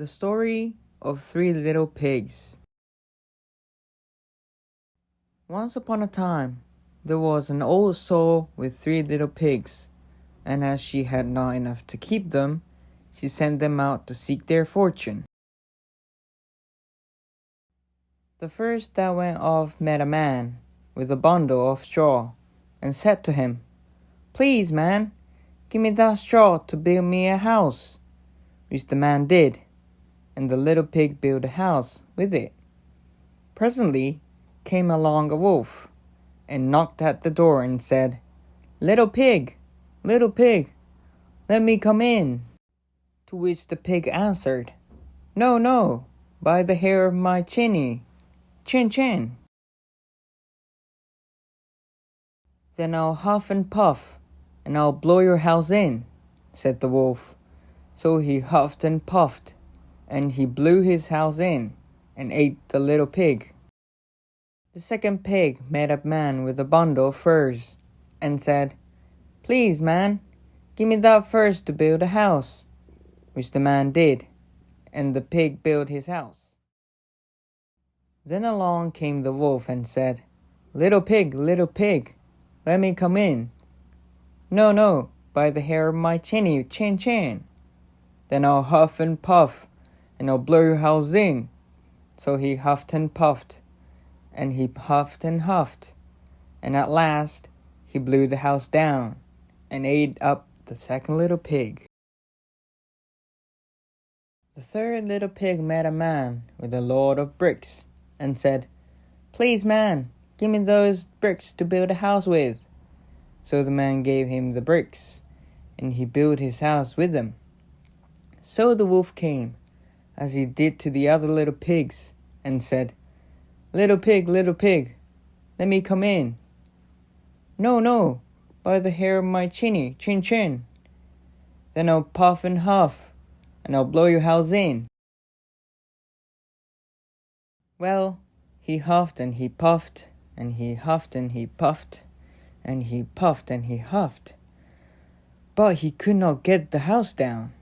The Story of Three Little Pigs. Once upon a time, there was an old soul with 3 little pigs, and as she had not enough to keep them, she sent them out to seek their fortune. The first that went off met a man with a bundle of straw, and said to him, "Please, man, give me that straw to build me a house," which the man did, and the little pig built a house with it. Presently came along a wolf, and knocked at the door and said, little pig, let me come in." To which the pig answered, "No, no, by the hair of my chinny, chin. "Then I'll huff and puff, and I'll blow your house in," said the wolf. So he huffed and puffed, and he blew his house in, and ate the little pig. The second pig met a man with a bundle of furs, and said, "Please, man, give me that furs to build a house," which the man did, and the pig built his house. Then along came the wolf and said, little pig, let me come in." "No, no, by the hair of my chinny, chin. Then I'll huff and puff, and I'll blow your house in." So he huffed and puffed, and he puffed and huffed, and at last he blew the house down, and ate up the second little pig. The third little pig met a man with a load of bricks, and said, "Please, man, give me those bricks to build a house with." So the man gave him the bricks, and he built his house with them. So the wolf came, as he did to the other little pigs, and said, little pig, let me come in." "No, no, by the hair of my chinny, chin. Then I'll puff and huff, and I'll blow your house in." Well, he huffed and he puffed, and he huffed and he puffed, and he puffed and he huffed, but he could not get the house down.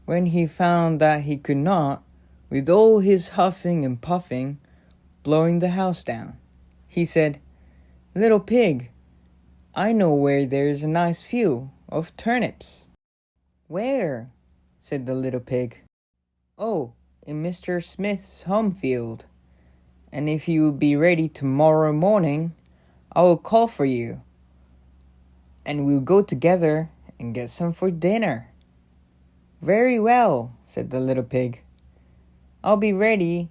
When he found that he could not, with all his huffing and puffing, blowing the house down, he said, "Little pig, I know where there's a nice field of turnips." "Where?" said the little pig. "Oh, in Mr. Smith's home field. And if you will be ready tomorrow morning, I will call for you, and we'll go together and get some for dinner." "Very well," said the little pig. "I'll be ready.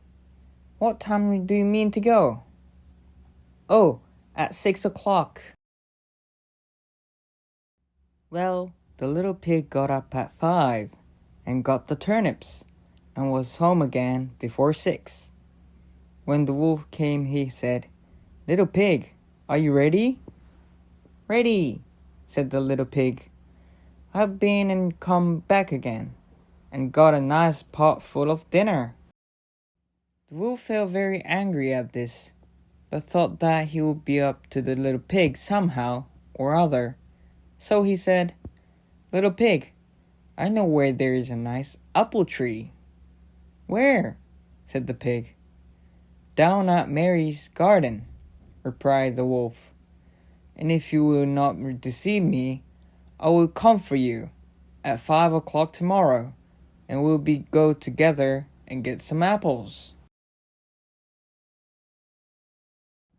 What time do you mean to go?" "Oh, at 6 o'clock. Well, the little pig got up at 5 and got the turnips, and was home again before 6. When the wolf came, he said, "Little pig, are you ready?" "Ready," said the little pig. "I've been and come back again, and got a nice pot full of dinner." The wolf felt very angry at this, but thought that he would be up to the little pig somehow or other. So he said, "Little pig, I know where there is a nice apple tree." "Where?" said the pig. "Down at Mary's garden," replied the wolf. "And if you will not deceive me, I will come for you at 5 o'clock tomorrow, and we'll go together and get some apples."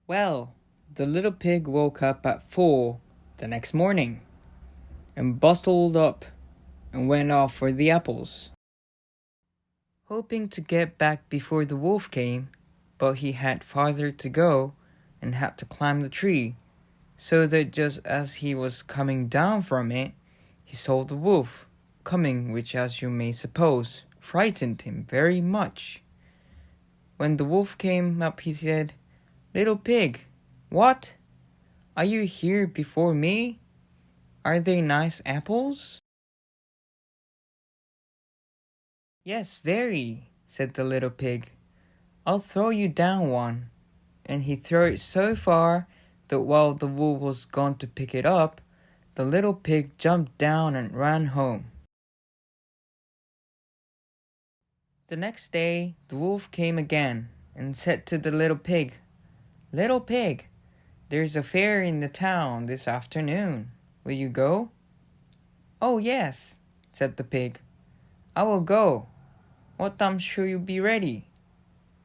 Well, the little pig woke up at 4 the next morning, and bustled up and went off for the apples, hoping to get back before the wolf came, but he had farther to go and had to climb the tree, so that just as he was coming down from it, he saw the wolf coming, which, as you may suppose, frightened him very much. When the wolf came up, he said, "Little pig, what? Are you here before me? Are they nice apples?" "Yes, very," said the little pig. "I'll throw you down one." And he threw it so far that while the wolf was gone to pick it up, the little pig jumped down and ran home. The next day, the wolf came again and said to the little pig, "Little pig, there's a fair in the town this afternoon. Will you go?" "Oh, yes," said the pig. "I will go. What time should you be ready?"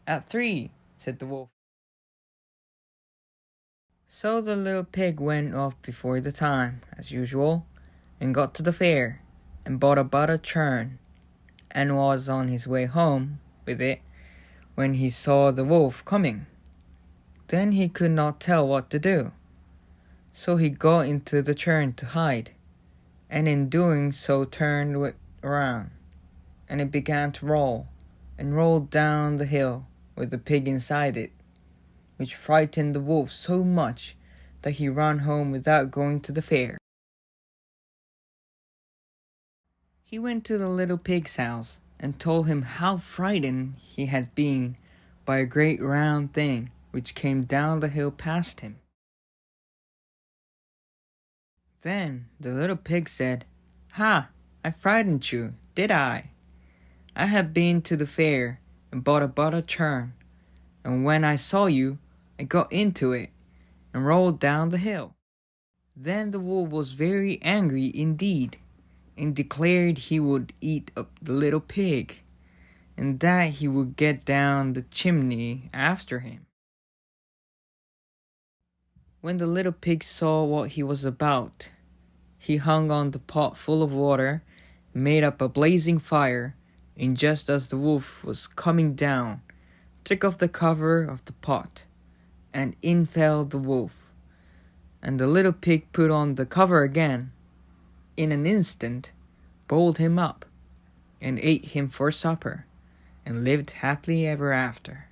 "At 3," said the wolf. So the little pig went off before the time, as usual, and got to the fair, and bought a butter churn, and was on his way home with it when he saw the wolf coming. Then he could not tell what to do, so he got into the churn to hide, and in doing so turned it around, and it began to roll, and rolled down the hill with the pig inside it, which frightened the wolf so much that he ran home without going to the fair. He went to the little pig's house and told him how frightened he had been by a great round thing which came down the hill past him. Then the little pig said, "Ha! I frightened you, did I? I had been to the fair and bought a butter churn, and when I saw you, I got into it and rolled down the hill." Then the wolf was very angry indeed, and declared he would eat up the little pig, and that he would get down the chimney after him. When the little pig saw what he was about, he hung on the pot full of water, made up a blazing fire, and just as the wolf was coming down, took off the cover of the pot, and in fell the wolf. And the little pig put on the cover again, in an instant, boiled him up, and ate him for supper, and lived happily ever after.